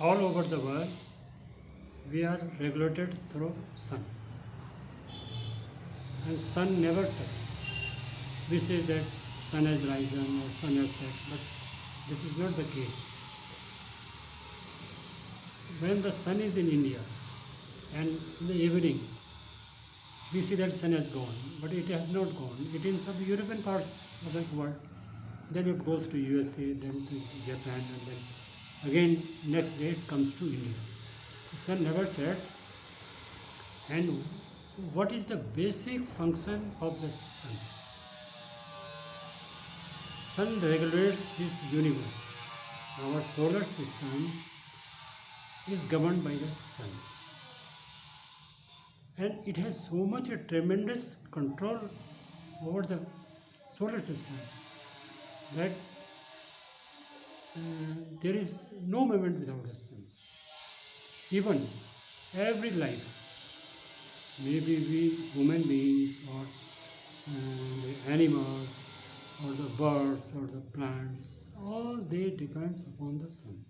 all over the world we are regulated through sun, and sun never sets. We say that sun has risen or sun has set, but this is not the case. When the sun is in India and in the evening we see that sun has gone, but it has not gone. It in some European parts of the world, then it goes to USA, then to Japan, and then again next day it comes to India. The sun never sets. And what is the basic function of the sun? Sun regulates this universe. Our solar system is governed by the sun, and it has so much a tremendous control over the solar system that there is no moment without the sun. Even every life, maybe we human beings or the animals or the birds or the plants, all they depends upon the sun.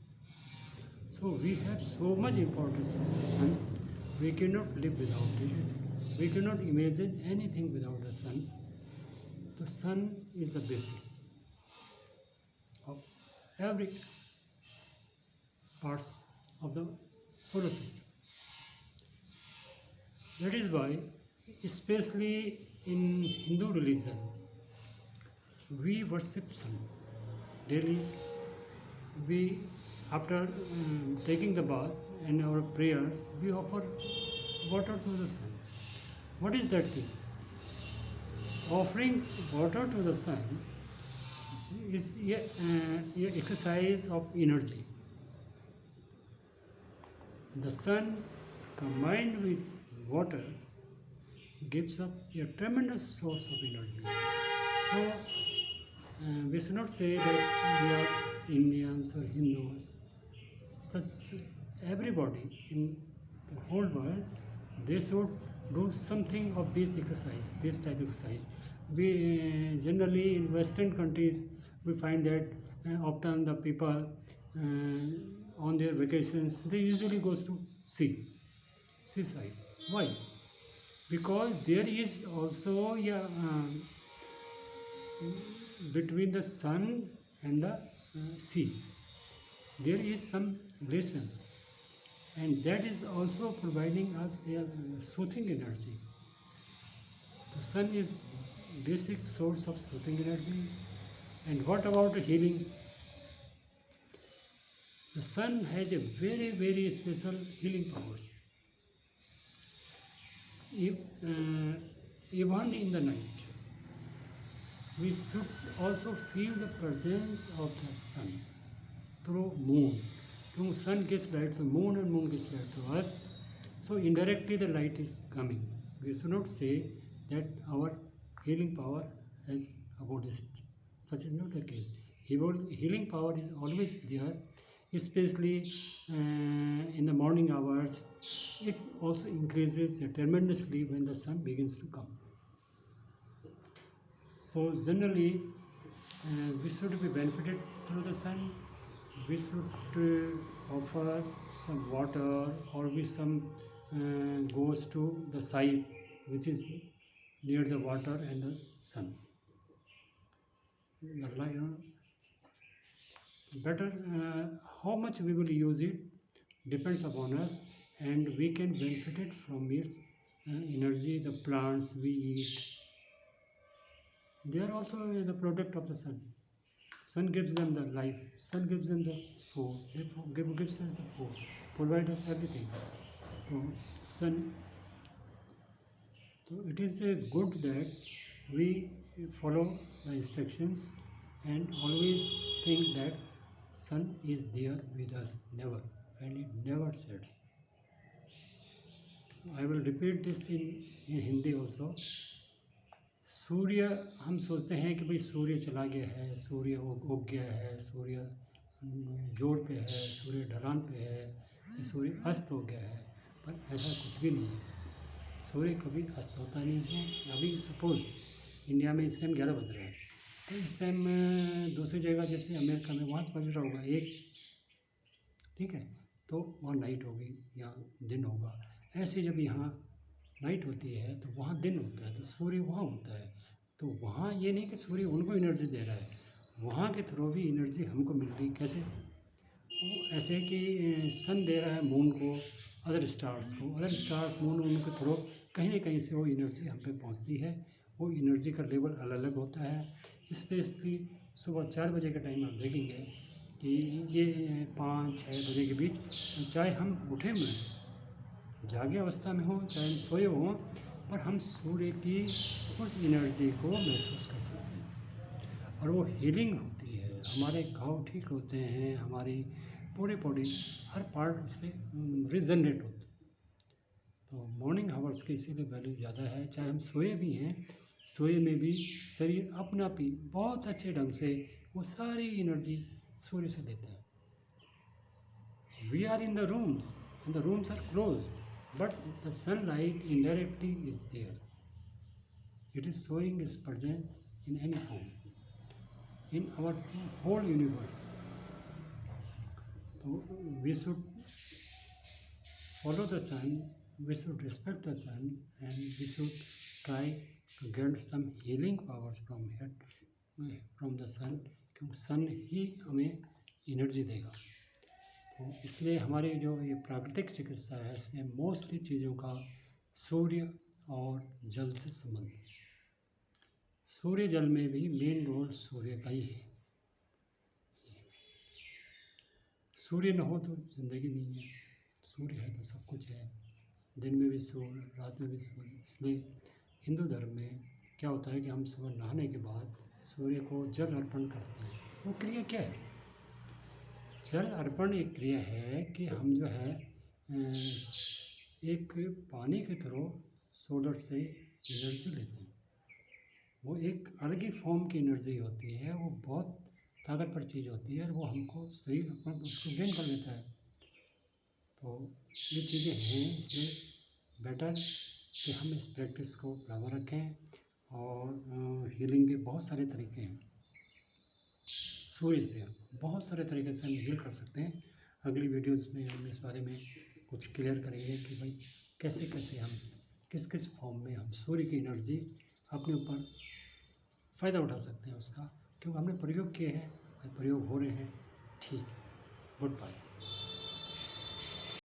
So we have so much importance of the sun. We cannot live without it. We cannot imagine anything without the sun. The sun is the basic of every parts of the solar system. That is why, especially in Hindu religion, we worship sun daily. We, after taking the bath and our prayers, we offer water to the sun. What is that thing? Offering water to the sun is a exercise of energy. The sun combined with water gives up a tremendous source of energy. So we should not say that we are Indians or Hindus. Such everybody in the whole world, they should do something of this exercise, this type of exercise. We generally in Western countries we find that often the people on their vacations they usually goes to seaside. Why? Because there is also between the sun and the sea, there is some relation, and that is also providing us a soothing energy. The sun is basic source of soothing energy. And what about healing? The sun has a very special healing powers. If, even in the night, we should also feel the presence of the sun through moon. Through sun gives light to moon and moon gives light to us. So indirectly the light is coming. We should not say that our healing power has abolished. Such is not the case. Healing power is always there, especially in the morning hours. It also increases tremendously when the sun begins to come. So generally, we should be benefited through the sun. We should offer some water, or we some goes to the site which is near the water and the sun. The light, better how much we will use it depends upon us, and we can benefit it from its energy. The plants we eat, they are also the product of the sun. Sun gives them the life, sun gives them the food, they gives us the food, provide us everything. So sun, so it is good that we follow the instructions and always think that sun is there with us never, and it never sets. I will repeat this in Hindi also. सूर्य, हम सोचते हैं कि भाई सूर्य चला गया है, सूर्य उग गया है, सूर्य जोर पे है, सूर्य ढलान पे है, सूर्य अस्त हो गया है, पर ऐसा कुछ भी नहीं है। सूर्य कभी अस्त होता नहीं है। अभी सपोज इंडिया में इस टाइम 11 बज रहा है, तो इस टाइम दूसरी जगह जैसे अमेरिका में वहाँ बज रहा होगा 1, ठीक है। तो वहाँ नाइट होगी या दिन होगा। ऐसे जब यहाँ नाइट होती है तो वहाँ दिन होता है, तो सूर्य वहाँ होता है। तो वहाँ ये नहीं कि सूर्य उनको एनर्जी दे रहा है, वहाँ के थ्रू भी एनर्जी हमको मिल रही। कैसे? वो ऐसे कि सन दे रहा है मून को, अदर स्टार्स मून उनके थ्रू कहीं ना कहीं से वो एनर्जी हम पे पहुँचती है। वो एनर्जी का लेवल अलग अलग होता है। स्पेशली सुबह 4 बजे का टाइम आप देखेंगे कि ये 5-6 बजे के बीच, चाहे हम उठे हुए हैं, जागे अवस्था में हो, चाहे हम सोए हों, पर हम सूर्य की उस एनर्जी को महसूस कर सकते हैं और वो हीलिंग होती है। हमारे घाव ठीक होते हैं, हमारी पूरी बॉडी हर पार्ट उससे रिजनरेट होता है। तो मॉर्निंग आवर्स की इसीलिए वैल्यू ज़्यादा है। चाहे हम सोए भी हैं, सोए में भी शरीर अपना भी बहुत अच्छे ढंग से वो सारी एनर्जी सूर्य से लेता है। We are in the rooms and the rooms are closed, but the sunlight indirectly is there. It is showing its presence in any form in our whole universe. So we should follow the sun, we should respect the sun, and we should try to get some healing powers from the sun, क्योंकि सन ही हमें energy देगा। तो इसलिए हमारी जो ये प्राकृतिक चिकित्सा है, इसमें मोस्टली चीज़ों का सूर्य और जल से संबंध है। सूर्य जल में भी मेन रोल सूर्य का ही है। सूर्य न हो तो ज़िंदगी नहीं है, सूर्य है तो सब कुछ है। दिन में भी सूर्य, रात में भी सूर्य। इसलिए हिंदू धर्म में क्या होता है कि हम सुबह नहाने के बाद सूर्य को जल अर्पण करते हैं। वो क्रिया क्या है? जल अर्पण एक क्रिया है कि हम जो है एक पानी के थ्रू सोलर से एनर्जी लेते हैं। वो एक अलग ही फॉर्म की एनर्जी होती है, वो बहुत ताकतवर चीज़ होती है और वो हमको शरीर अपना उसको गेन कर लेता है। तो ये चीज़ें हैं, इसलिए बेटर कि हम इस प्रैक्टिस को बराबर रखें। और हीलिंग के बहुत सारे तरीके हैं। सूर्य से बहुत सारे तरीके से हम हील कर सकते हैं। अगली वीडियोस में हम इस बारे में कुछ क्लियर करेंगे कि भाई कैसे कैसे हम किस किस फॉर्म में हम सूर्य की एनर्जी अपने ऊपर फ़ायदा उठा सकते हैं उसका, क्योंकि हमने प्रयोग किए हैं, प्रयोग हो रहे हैं। ठीक है, गुड बाय।